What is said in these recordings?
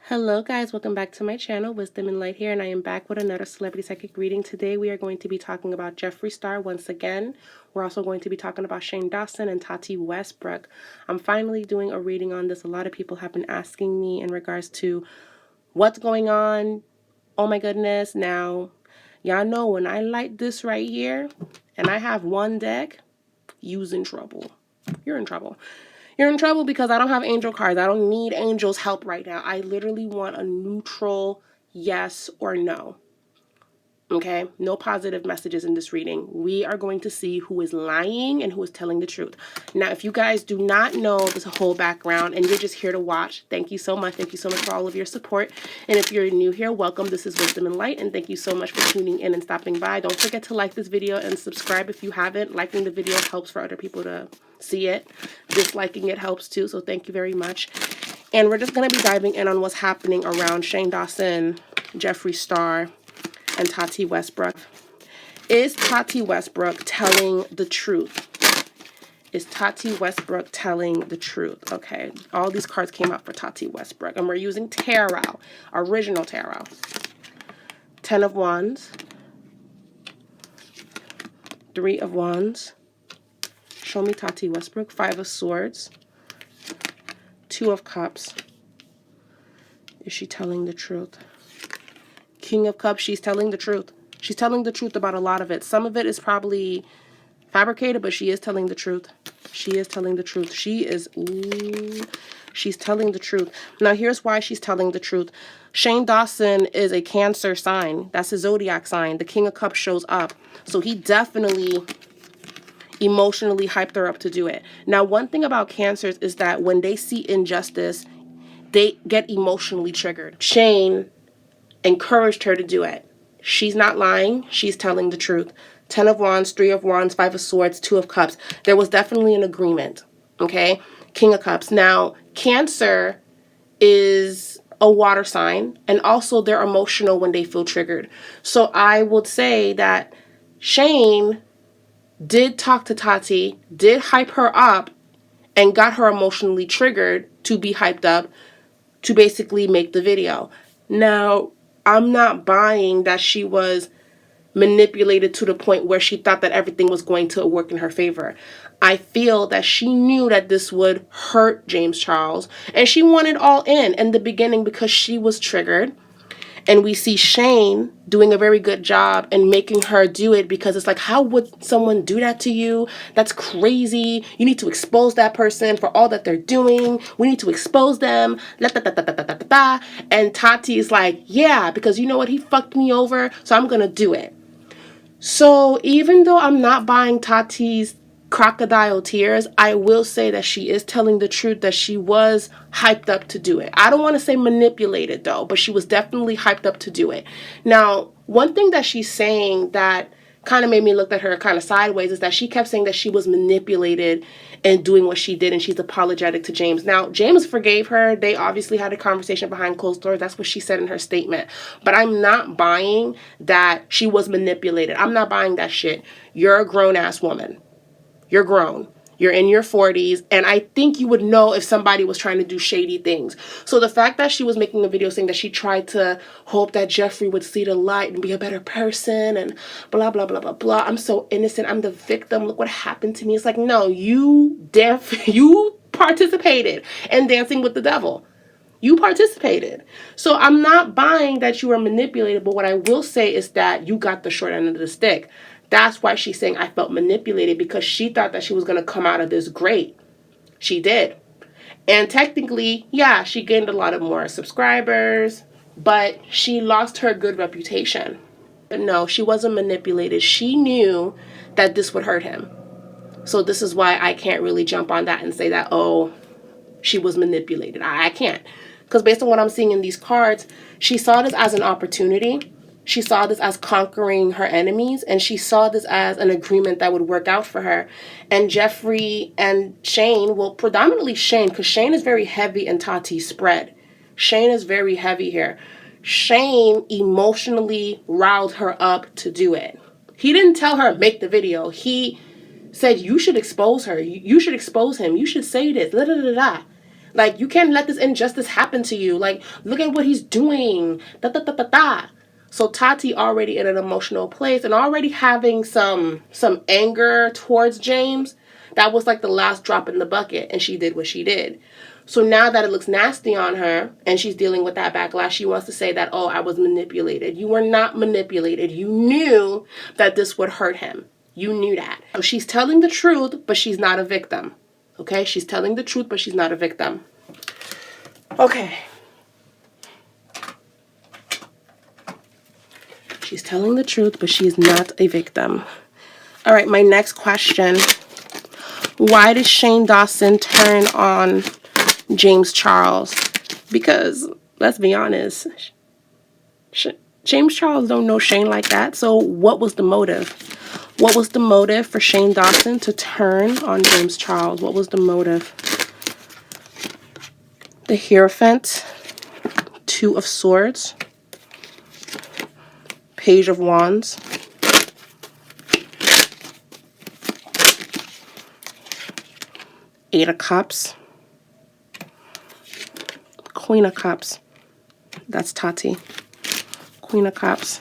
Hello guys, welcome back to my channel, Wisdom and Light here, and I am back with another celebrity psychic reading. Today we are going to be talking about Jeffree Star once again. We're also going to be talking about Shane Dawson and Tati Westbrook. I'm finally doing a reading on this. A lot of people have been asking me in regards to what's going on. Oh my goodness. Now, y'all know when I light this right here and I have one deck, you's in trouble. You're in trouble. You're in trouble because I don't have angel cards. I don't need angels' help right now. I literally want a neutral yes or no. Okay? No positive messages in this reading. We are going to see who is lying and who is telling the truth. Now, if you guys do not know this whole background and you're just here to watch, thank you so much. Thank you so much for all of your support. And if you're new here, welcome. This is Wisdom and Light, and thank you so much for tuning in and stopping by. Don't forget to like this video and subscribe if you haven't. Liking the video helps for other people to see it. Disliking it helps too, so thank you very much. And we're just going to be diving in on what's happening around Shane Dawson, Jeffree Star, and Tati Westbrook. Is Tati Westbrook telling the truth? Is Tati Westbrook telling the truth? Okay, all these cards came out for Tati Westbrook, and we're using tarot, original tarot. 10 of Wands, 3 of Wands. Show me Tati Westbrook. 5 of Swords, 2 of Cups. Is she telling the truth? King of Cups, she's telling the truth. She's telling the truth about a lot of it. Some of it is probably fabricated, but she is telling the truth. She is telling the truth. She's telling the truth. Now, here's why she's telling the truth. Shane Dawson is a Cancer sign. That's his zodiac sign. The King of Cups shows up. So he definitely emotionally hyped her up to do it. Now, one thing about Cancers is that when they see injustice, they get emotionally triggered. Shane encouraged her to do it. She's not lying. She's telling the truth. 10 of Wands, 3 of Wands, 5 of Swords, 2 of Cups. There was definitely an agreement. Okay? King of Cups. Now, Cancer is a water sign, and also they're emotional when they feel triggered. So I would say that Shane did talk to Tati, did hype her up, and got her emotionally triggered to be hyped up to basically make the video. Now, I'm not buying that she was manipulated to the point where she thought that everything was going to work in her favor. I feel that she knew that this would hurt James Charles, and she wanted all in the beginning because she was triggered. And we see Shane doing a very good job and making her do it because it's like, how would someone do that to you? That's crazy. You need to expose that person for all that they're doing. We need to expose them. And Tati is like, yeah, because you know what? He fucked me over, so I'm going to do it. So even though I'm not buying Tati's crocodile tears, I will say that she is telling the truth, that she was hyped up to do it. I don't want to say manipulated though, but she was definitely hyped up to do it. Now, one thing that she's saying that kind of made me look at her kind of sideways is that she kept saying that she was manipulated and doing what she did, and she's apologetic to James. Now, James forgave her. They obviously had a conversation behind closed doors. That's what she said in her statement. But I'm not buying that she was manipulated. I'm not buying that shit. You're a grown-ass woman. You're grown. You're in your 40s, and I think you would know if somebody was trying to do shady things. So the fact that she was making a video saying that she tried to hope that Jeffree would see the light and be a better person and blah, blah, blah, blah, blah. I'm so innocent. I'm the victim. Look what happened to me. It's like, no, you participated in dancing with the devil. You participated. So I'm not buying that you were manipulated, but what I will say is that you got the short end of the stick. That's why she's saying I felt manipulated, because she thought that she was going to come out of this great. She did. And technically, yeah, she gained a lot of more subscribers, but she lost her good reputation. But no, she wasn't manipulated. She knew that this would hurt him. So this is why I can't really jump on that and say that, oh, she was manipulated. I can't. Because based on what I'm seeing in these cards, she saw this as an opportunity. She saw this as conquering her enemies, and she saw this as an agreement that would work out for her. And Jeffree and Shane, well, predominantly Shane, because Shane is very heavy in Tati's spread. Shane is very heavy here. Shane emotionally riled her up to do it. He didn't tell her, make the video. He said, you should expose her. You should expose him. You should say this. Da, da, da, da. Like, you can't let this injustice happen to you. Like, look at what he's doing. Da, da, da, da, da. So Tati already in an emotional place and already having some anger towards James. That was like the last drop in the bucket, and she did what she did. So now that it looks nasty on her and she's dealing with that backlash, she wants to say that, oh, I was manipulated. You were not manipulated. You knew that this would hurt him. You knew that. So she's telling the truth, but she's not a victim. Okay? She's telling the truth, but she's not a victim. Okay. She's telling the truth, but she is not a victim. All right, my next question. Why did Shane Dawson turn on James Charles? Because, let's be honest, James Charles don't know Shane like that. So what was the motive? What was the motive for Shane Dawson to turn on James Charles? What was the motive? The Hierophant, Two of Swords, Page of Wands, Eight of Cups, Queen of Cups. That's Tati. Queen of Cups,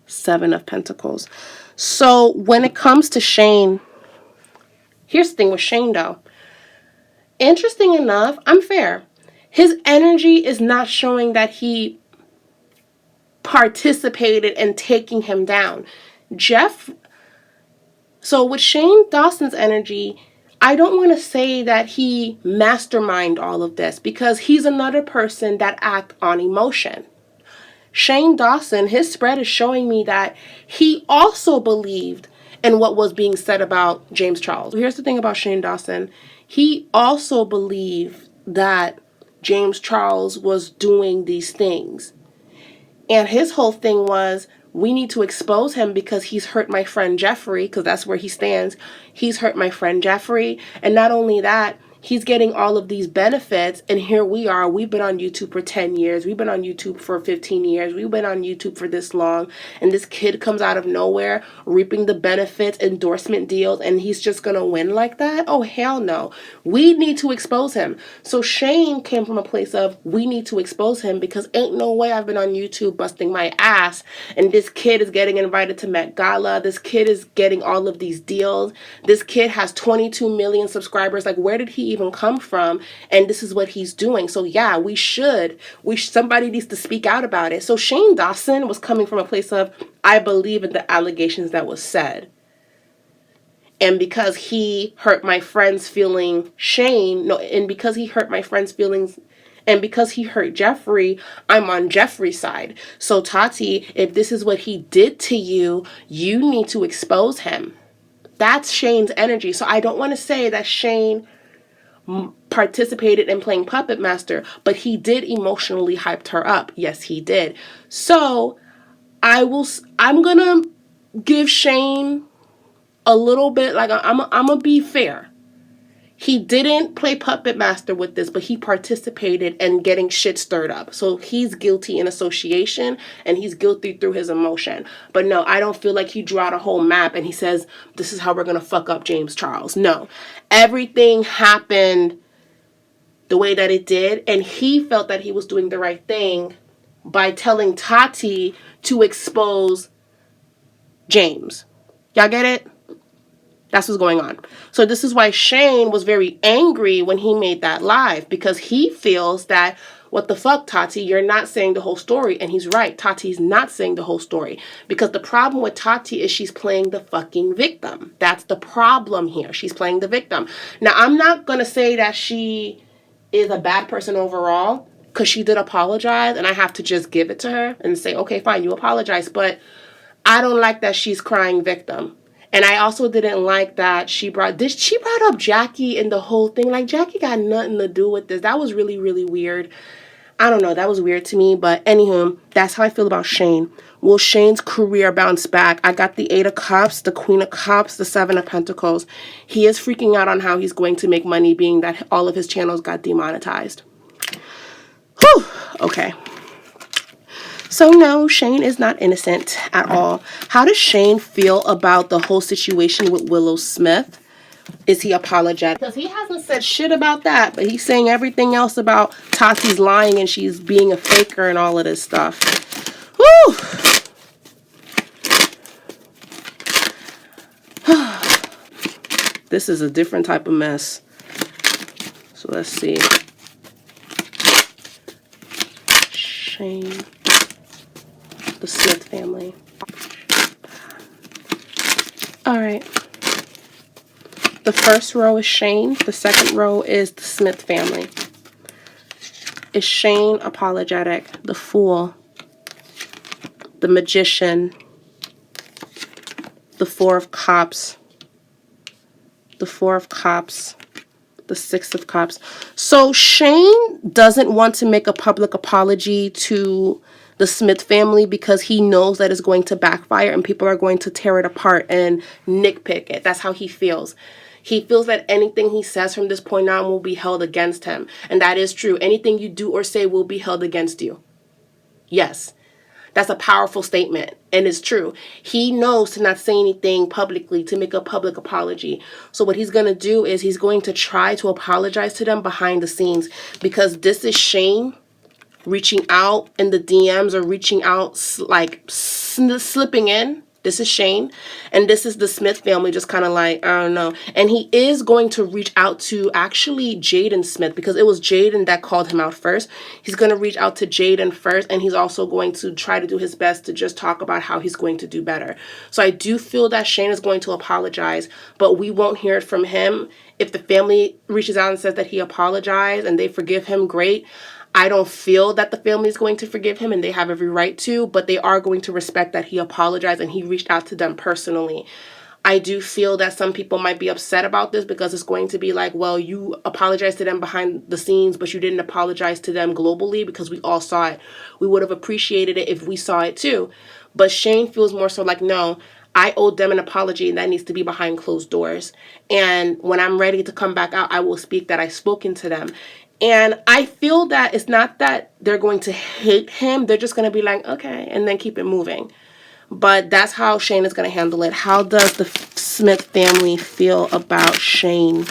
Seven of Pentacles. So when it comes to Shane, here's the thing with Shane though. Interesting enough, I'm fair. His energy is not showing that he participated in taking him down. So with Shane Dawson's energy, I don't want to say that he masterminded all of this because he's another person that acts on emotion. Shane Dawson, his spread is showing me that he also believed in what was being said about James Charles. Here's the thing about Shane Dawson. He also believed that James Charles was doing these things. And his whole thing was, we need to expose him because he's hurt my friend Jeffree, because that's where he stands. He's hurt my friend Jeffree. And not only that, he's getting all of these benefits, and here we are. We've been on YouTube for 10 years. We've been on YouTube for 15 years. We've been on YouTube for this long, and this kid comes out of nowhere reaping the benefits, endorsement deals, and he's just going to win like that? Oh, hell no. We need to expose him. So Shane came from a place of, we need to expose him because ain't no way I've been on YouTube busting my ass, and this kid is getting invited to Met Gala. This kid is getting all of these deals. This kid has 22 million subscribers. Like, where did he even come from? And this is what he's doing. So yeah, somebody needs to speak out about it. So Shane Dawson was coming from a place of, I believe in the allegations that was said. And because he hurt my friend's feeling, and because he hurt my friend's feelings, and because he hurt Jeffree, I'm on Jeffree's side. So Tati, if this is what he did to you, you need to expose him. That's Shane's energy. So I don't want to say that Shane participated in playing puppet master, but he did emotionally hyped her up. Yes, he did. So I'm gonna give Shane a little bit, like, I'm gonna be fair. He didn't play puppet master with this, but he participated in getting shit stirred up. So he's guilty in association, and he's guilty through his emotion. But no, I don't feel like he drew out a whole map and he says, this is how we're going to fuck up James Charles. No. Everything happened the way that it did, and he felt that he was doing the right thing by telling Tati to expose James. Y'all get it? That's what's going on. So this is why Shane was very angry when he made that live, because he feels that, what the fuck, Tati, you're not saying the whole story. And he's right. Tati's not saying the whole story, because the problem with Tati is she's playing the fucking victim. That's the problem here. She's playing the victim. Now, I'm not going to say that she is a bad person overall, because she did apologize, and I have to just give it to her and say, okay, fine, you apologize. But I don't like that she's crying victim. And I also didn't like that she brought up Jackie in the whole thing. Like, Jackie got nothing to do with this. That was really, really weird. I don't know. That was weird to me. But anywho, that's how I feel about Shane. Will Shane's career bounce back? I got the 8 of Cups, the Queen of Cups, the 7 of Pentacles. He is freaking out on how he's going to make money, being that all of his channels got demonetized. Whew. Okay. So no, Shane is not innocent at all. How does Shane feel about the whole situation with Willow Smith? Is he apologetic? Because he hasn't said shit about that, but he's saying everything else about Tati's lying and she's being a faker and all of this stuff. Whew. This is a different type of mess. So let's see. Shane. The Smith family. Alright. The first row is Shane. The second row is the Smith family. Is Shane apologetic? The Fool. The Magician. The 4 of Cups. The 4 of Cups. The 6 of Cups. So Shane doesn't want to make a public apology to the Smith family because he knows that it's going to backfire and people are going to tear it apart and nitpick it. That's how he feels. He feels that anything he says from this point on will be held against him. And that is true. Anything you do or say will be held against you. Yes. That's a powerful statement. And it's true. He knows to not say anything publicly, to make a public apology. So what he's going to do is he's going to try to apologize to them behind the scenes. Because this is Shane reaching out in the DMs or reaching out, like slipping in. This is Shane. And this is the Smith family just kind of like, I don't know. And he is going to reach out to actually Jaden Smith because it was Jaden that called him out first. He's going to reach out to Jaden first. And he's also going to try to do his best to just talk about how he's going to do better. So I do feel that Shane is going to apologize, but we won't hear it from him. If the family reaches out and says that he apologized and they forgive him, great. I don't feel that the family is going to forgive him and they have every right to, but they are going to respect that he apologized and he reached out to them personally. I do feel that some people might be upset about this because it's going to be like, well, you apologized to them behind the scenes, but you didn't apologize to them globally because we all saw it. We would have appreciated it if we saw it too. But Shane feels more so like, no, I owe them an apology and that needs to be behind closed doors. And when I'm ready to come back out, I will speak that I've spoken to them. And I feel that it's not that they're going to hate him. They're just going to be like, okay, and then keep it moving. But that's how Shane is going to handle it. How does the Smith family feel about Shane?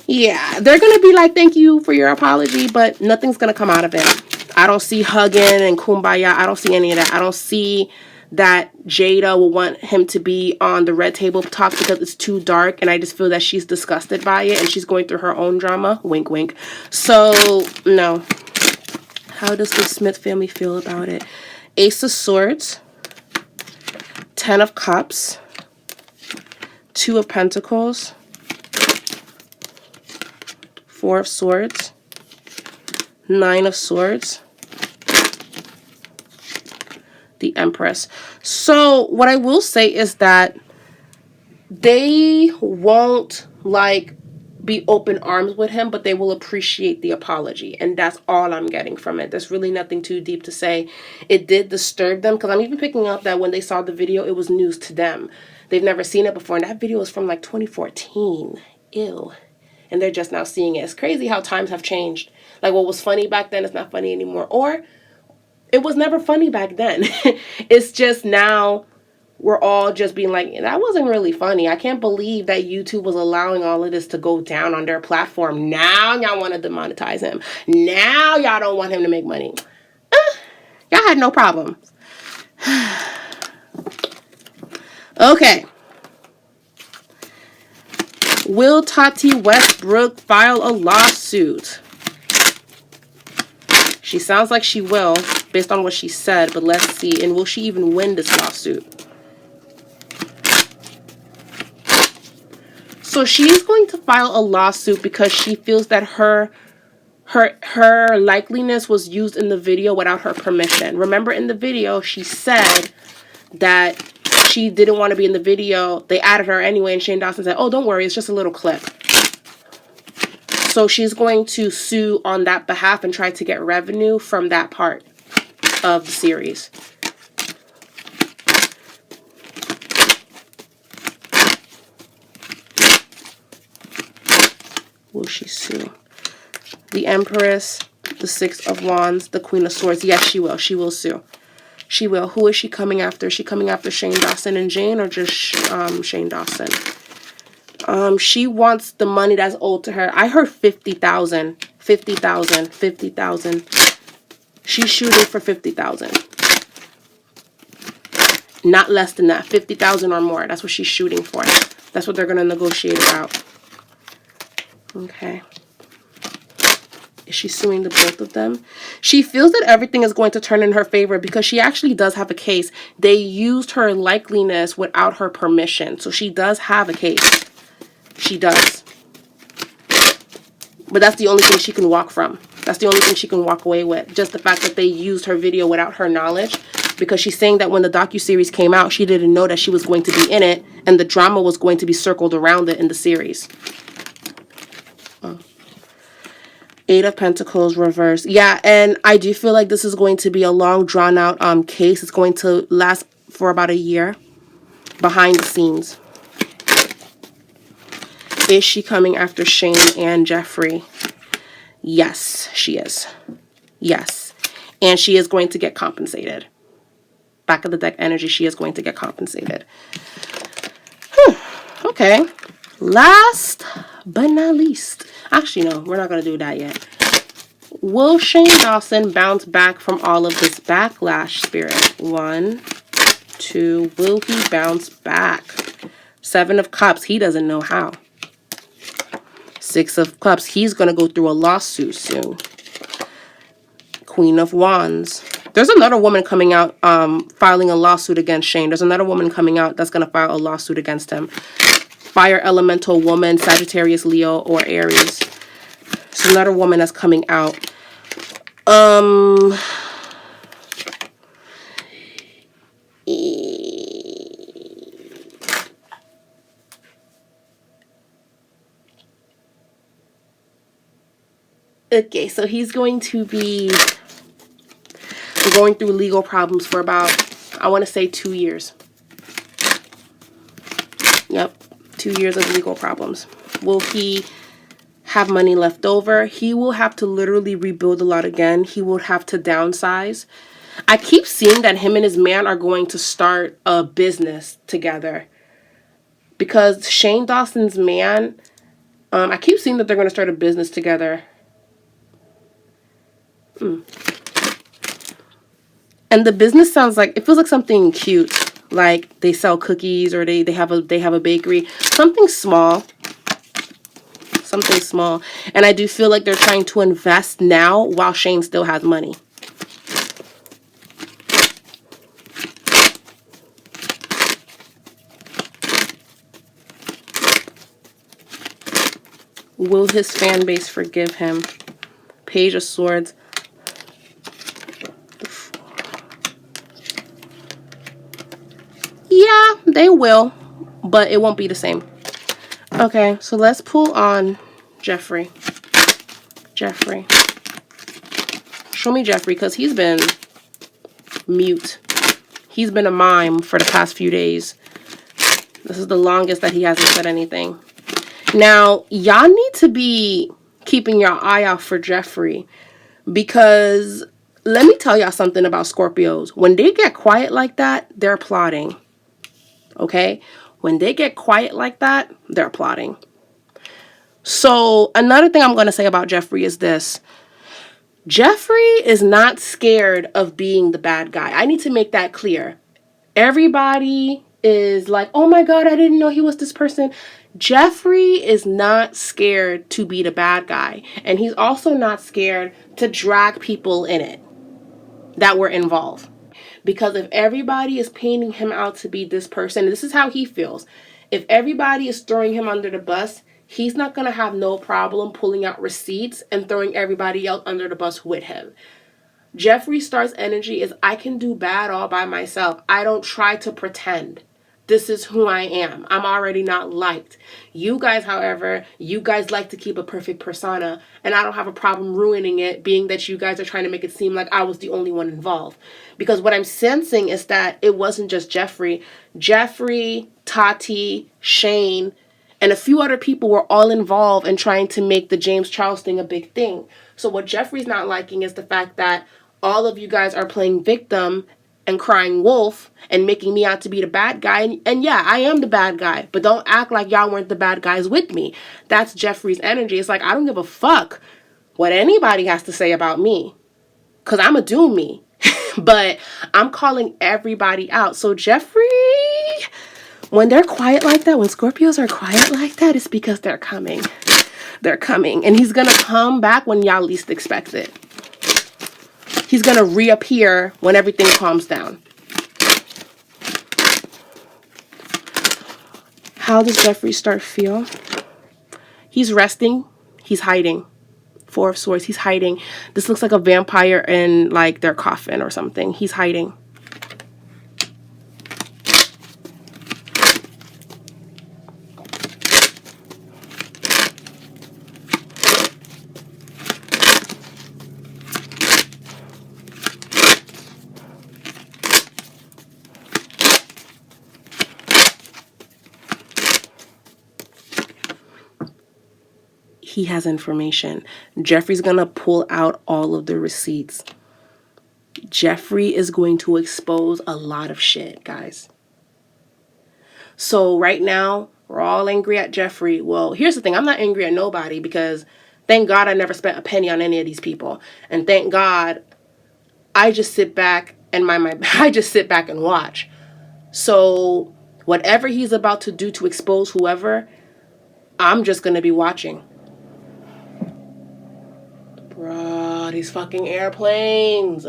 Yeah, they're going to be like, thank you for your apology, but nothing's going to come out of it. I don't see hugging and kumbaya. I don't see any of that. I don't see that Jada will want him to be on the red table talk because it's too dark, and I just feel that she's disgusted by it and she's going through her own drama. Wink, wink. So, no. How does the Smith family feel about it? Ace of Swords, 10 of Cups, 2 of Pentacles, 4 of Swords, 9 of Swords, the Empress. So what I will say is that they won't like be open arms with him, but they will appreciate the apology. And that's all I'm getting from it. There's really nothing too deep to say. It did disturb them because I'm even picking up that when they saw the video, it was news to them. They've never seen it before. And that video was from like 2014. Ew. And they're just now seeing it. It's crazy how times have changed. Like what was funny back then is not funny anymore. Or it was never funny back then. It's just now we're all just being like, that wasn't really funny. I can't believe that YouTube was allowing all of this to go down on their platform. Now y'all want to demonetize him. Now y'all don't want him to make money. Y'all had no problem. Okay. Will Tati Westbrook file a lawsuit? She sounds like she will, based on what she said, but let's see. And will she even win this lawsuit? So she's going to file a lawsuit because she feels that her likeliness was used in the video without her permission. Remember in the video, she said that she didn't want to be in the video. They added her anyway, and Shane Dawson said, oh, don't worry, it's just a little clip. So she's going to sue on that behalf and try to get revenue from that part of the series. Will she sue? The Empress, the Six of Wands, the Queen of Swords. Yes, she will. She will sue. She will. Who is she coming after? Is she coming after Shane Dawson and Jane, or just Shane Dawson? She wants the money that's owed to her. I heard 50,000. 50,000. 50,000. She's shooting for 50,000. Not less than that. 50,000 or more. That's what she's shooting for. That's what they're going to negotiate about. Okay. Is she suing the both of them? She feels that everything is going to turn in her favor because she actually does have a case. They used her likeliness without her permission. So she does have a case. She does. But that's the only thing she can walk from. That's the only thing she can walk away with. Just the fact that they used her video without her knowledge. Because she's saying that when the docuseries came out, she didn't know that she was going to be in it. And the drama was going to be circled around it in the series. Eight of Pentacles reversed. Yeah, and I do feel like this is going to be a long, drawn-out case. It's going to last for about a year behind the scenes. Is she coming after Shane and Jeffree? Yes, she is. Yes. And she is going to get compensated. Back of the deck energy, she is going to get compensated. Okay. Last but not least. Actually, no, we're not going to do that yet. Will Shane Dawson bounce back from all of this backlash, Spirit? 1, 2. Will he bounce back? 7 of Cups. He doesn't know how. 6 of Cups. He's going to go through a lawsuit soon. Queen of Wands. There's another woman coming out filing a lawsuit against Shane. There's another woman coming out that's going to file a lawsuit against him. Fire elemental woman, Sagittarius, Leo, or Aries. There's another woman that's coming out. Okay, so he's going to be going through legal problems for about, I want to say 2 years. Yep, 2 years of legal problems. Will he have money left over? He will have to literally rebuild a lot again. He will have to downsize. I keep seeing that him and his man are going to start a business together. Because Shane Dawson's man, I keep seeing that they're going to start a business together. And the business sounds like, it feels like something cute. Like they sell cookies, or they have a bakery. Something small. Something small. And I do feel like they're trying to invest now while Shane still has money. Will his fan base forgive him? Page of Swords. Yeah, they will, but it won't be the same. Okay, so let's pull on Jeffree. Jeffree. Show me Jeffree, because he's been mute. He's been a mime for the past few days. This is the longest that he hasn't said anything. Now, y'all need to be keeping your eye out for Jeffree, because let me tell y'all something about Scorpios. When they get quiet like that, they're plotting. Okay? When they get quiet like that, they're plotting. So another thing I'm going to say about Jeffree is this. Jeffree is not scared of being the bad guy. I need to make that clear. Everybody is like, oh my God, I didn't know he was this person. Jeffree is not scared to be the bad guy. And he's also not scared to drag people in it that were involved. Because if everybody is painting him out to be this person, this is how he feels. If everybody is throwing him under the bus, he's not going to have no problem pulling out receipts and throwing everybody else under the bus with him. Jeffree Star's energy is, I can do bad all by myself. I don't try to pretend. This is who I am. I'm already not liked. You guys, however, you guys like to keep a perfect persona, and I don't have a problem ruining it, being that you guys are trying to make it seem like I was the only one involved. Because what I'm sensing is that it wasn't just Jeffree. Jeffree, Tati, Shane, and a few other people were all involved in trying to make the James Charles thing a big thing. So what Jeffree's not liking is the fact that all of you guys are playing victim and crying wolf and making me out to be the bad guy. And yeah, I am the bad guy, but don't act like y'all weren't the bad guys with me. That's Jeffree's energy. It's like, I don't give a fuck what anybody has to say about me, because I'm a do me. But I'm calling everybody out. So Jeffree, when they're quiet like that, when Scorpios are quiet like that, it's because they're coming. They're coming. And he's going to come back when y'all least expect it. He's going to reappear when everything calms down. How does Jeffree start feel? He's resting. He's hiding. Four of Swords. He's hiding. This looks like a vampire in like their coffin or something. He's hiding. He has information. Jeffree's gonna pull out all of the receipts. Jeffree is going to expose a lot of shit, guys. So right now, we're all angry at Jeffree. Well, here's the thing. I'm not angry at nobody, because thank God I never spent a penny on any of these people. And thank God I just sit back and I just sit back and watch. So whatever he's about to do to expose whoever, I'm just gonna be watching. Bro, these fucking airplanes.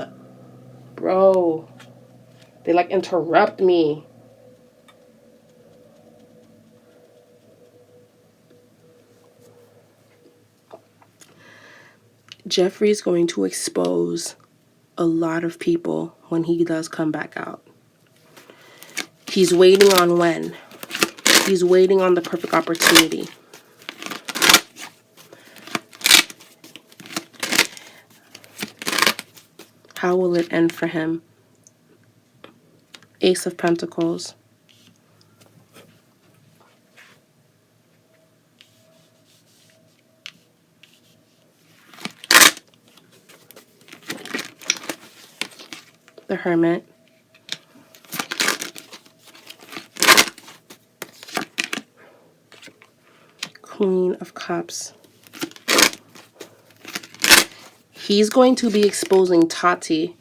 Bro, they like interrupt me. Jeffree's going to expose a lot of people when he does come back out. He's waiting on when? He's waiting on the perfect opportunity. How will it end for him? Ace of Pentacles. The Hermit. Queen of Cups. He's going to be exposing Tati.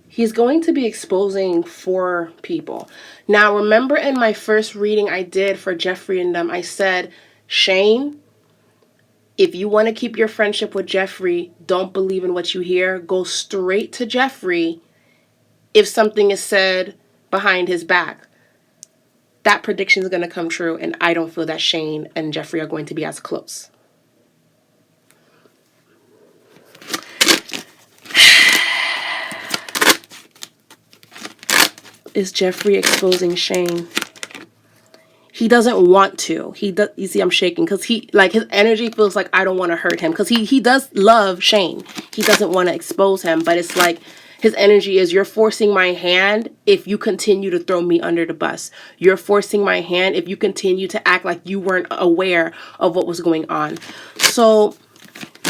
He's going to be exposing 4 people. Now, remember in my first reading I did for Jeffree and them, I said, Shane, if you want to keep your friendship with Jeffree, don't believe in what you hear. Go straight to Jeffree if something is said behind his back. That prediction is going to come true, and I don't feel that Shane and Jeffree are going to be as close. Is Jeffree exposing Shane? He doesn't want to. You see, I'm shaking because his energy feels like I don't want to hurt him, because he does love Shane. He doesn't want to expose him, but it's like his energy is, you're forcing my hand if you continue to throw me under the bus. You're forcing my hand if you continue to act like you weren't aware of what was going on. So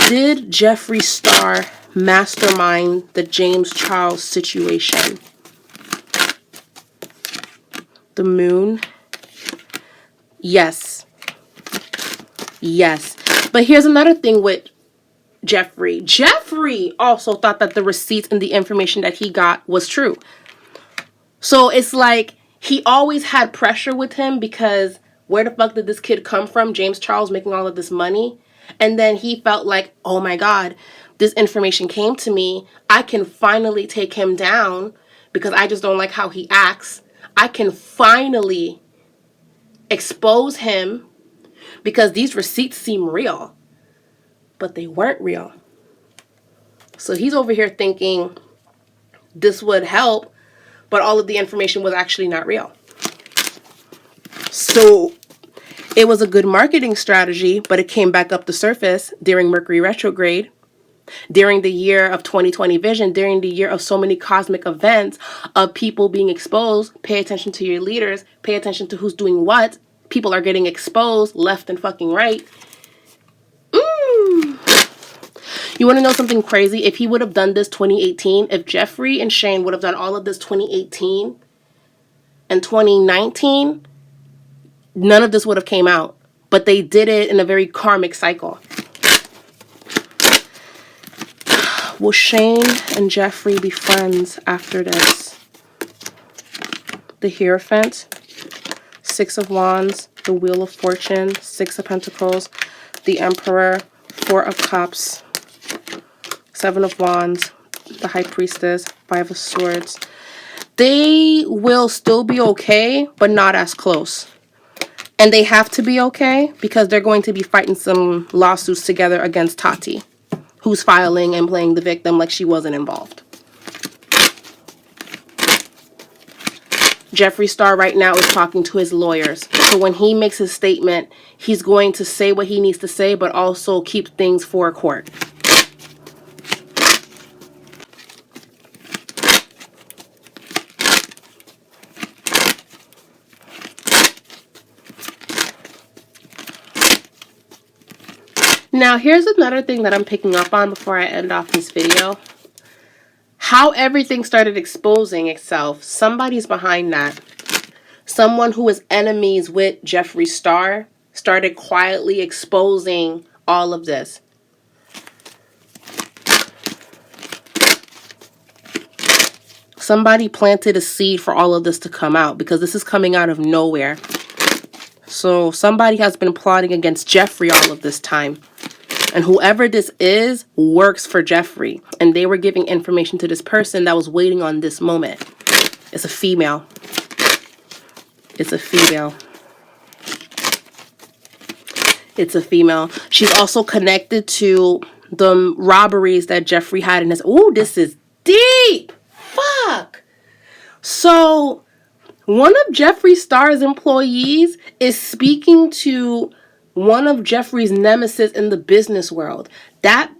did Jeffree Star mastermind the James Charles situation? The Moon. Yes. Yes. But here's another thing with Jeffree. Jeffree also thought that the receipts and the information that he got was true. So it's like he always had pressure with him, because where the fuck did this kid come from? James Charles making all of this money. And then he felt like, oh my God, this information came to me. I can finally take him down because I just don't like how he acts. I can finally expose him because these receipts seem real, but they weren't real. So he's over here thinking this would help, but all of the information was actually not real. So it was a good marketing strategy, but it came back up the surface during Mercury retrograde, during the year of 2020 vision, during the year of so many cosmic events of people being exposed. Pay attention to your leaders. Pay attention to who's doing what. People are getting exposed left and fucking right. You want to know something crazy? If he would have done this 2018, if Jeffree and Shane would have done all of this 2018 and 2019, none of this would have came out. But they did it in a very karmic cycle. Will Shane and Jeffree be friends after this? The Hierophant, Six of Wands, the Wheel of Fortune, Six of Pentacles, the Emperor, Four of Cups, Seven of Wands, the High Priestess, Five of Swords. They will still be okay, but not as close. And they have to be okay because they're going to be fighting some lawsuits together against Tati, who's filing and playing the victim like she wasn't involved. Jeffree Star right now is talking to his lawyers. So when he makes his statement, he's going to say what he needs to say, but also keep things for court. Now, here's another thing that I'm picking up on before I end off this video. How everything started exposing itself. Somebody's behind that. Someone who is enemies with Jeffree Star started quietly exposing all of this. Somebody planted a seed for all of this to come out because this is coming out of nowhere. So somebody has been plotting against Jeffree all of this time. And whoever this is works for Jeffree. And they were giving information to this person that was waiting on this moment. It's a female. It's a female. It's a female. She's also connected to the robberies that Jeffree had in his... Ooh, this is deep! Fuck! So, one of Jeffree Star's employees is speaking to one of Jeffree's nemesis in the business world. That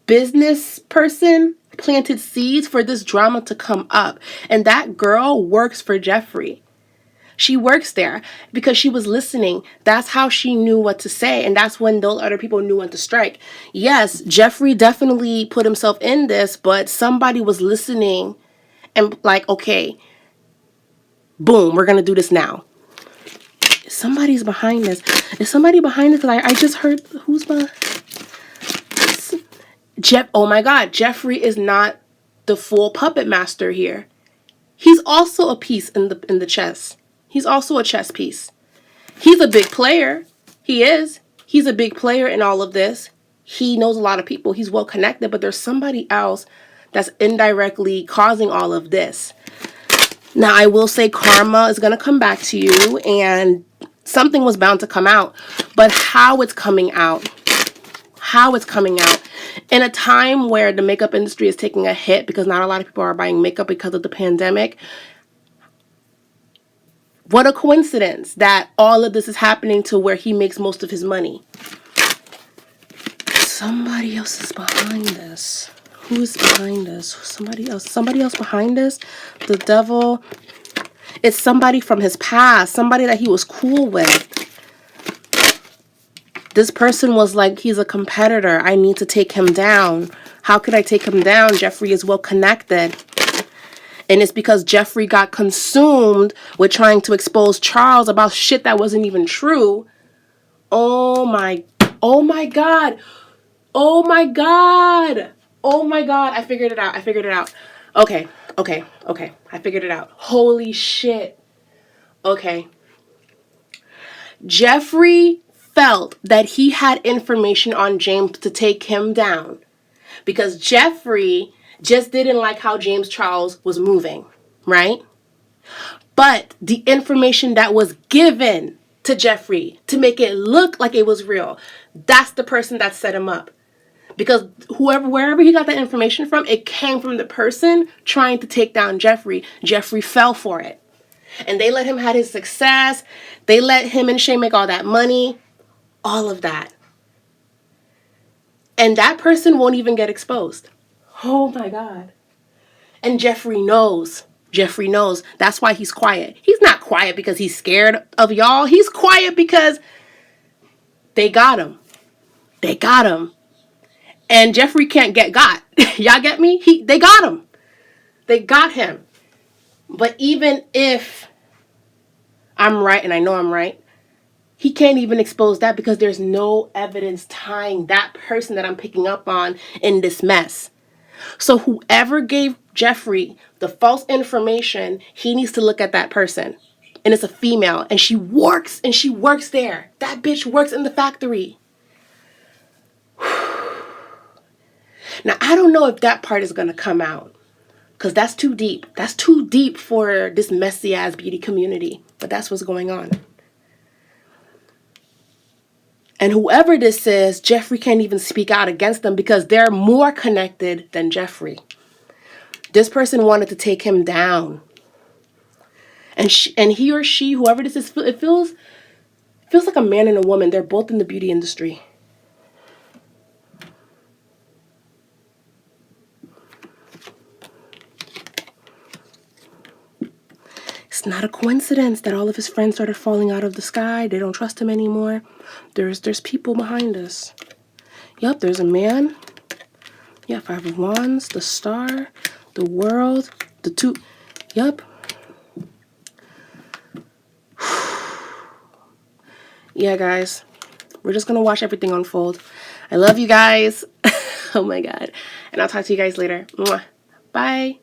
business person planted seeds for this drama to come up. And that girl works for Jeffree. She works there because she was listening. That's how she knew what to say. And that's when those other people knew when to strike. Yes, Jeffree definitely put himself in this, but somebody was listening and like, okay, boom, we're going to do this now. Somebody's behind this. Is somebody behind this? I just heard, who's behind? Oh my God, Jeffree is not the full puppet master here. He's also a piece in the chess. He's also a chess piece. He's a big player. He is. He's a big player in all of this. He knows a lot of people. He's well connected, but there's somebody else that's indirectly causing all of this. Now, I will say karma is going to come back to you, and something was bound to come out. But how it's coming out, in a time where the makeup industry is taking a hit because not a lot of people are buying makeup because of the pandemic. What a coincidence that all of this is happening to where he makes most of his money. Somebody else is behind this. Who is behind this? Somebody else behind this? The devil. It's somebody from his past. Somebody that he was cool with. This person was like, he's a competitor. I need to take him down. How could I take him down? Jeffree is well connected. And it's because Jeffree got consumed with trying to expose Charles about shit that wasn't even true. Oh my God. Oh my God. Oh my God. I figured it out. Okay. I figured it out. Holy shit. Okay. Jeffree felt that he had information on James to take him down because Jeffree just didn't like how James Charles was moving, right? But the information that was given to Jeffree to make it look like it was real. That's the person that set him up. Because wherever he got that information from, it came from the person trying to take down Jeffree. Jeffree fell for it. And they let him have his success. They let him and Shay make all that money. All of that. And that person won't even get exposed. Oh my God. And Jeffree knows. Jeffree knows. That's why he's quiet. He's not quiet because he's scared of y'all. He's quiet because they got him. They got him. And Jeffree can't get got. Y'all get me? They got him. They got him. But even if I'm right, and I know I'm right, he can't even expose that because there's no evidence tying that person that I'm picking up on in this mess. So whoever gave Jeffree the false information, he needs to look at that person. And it's a female. And she works there. That bitch works in the factory. Now, I don't know if that part is going to come out. Because that's too deep. That's too deep for this messy ass beauty community. But that's what's going on. And whoever this is, Jeffree can't even speak out against them because they're more connected than Jeffree. This person wanted to take him down. And he or she, whoever this is, it feels like a man and a woman. They're both in the beauty industry. It's not a coincidence that all of his friends started falling out of the sky. They don't trust him anymore. There's people behind us. Yep, there's a man. Yeah, 5 of Wands, the Star, the World, the 2. Yep. Yeah, guys. We're just going to watch everything unfold. I love you guys. Oh, my God. And I'll talk to you guys later. Mwah. Bye.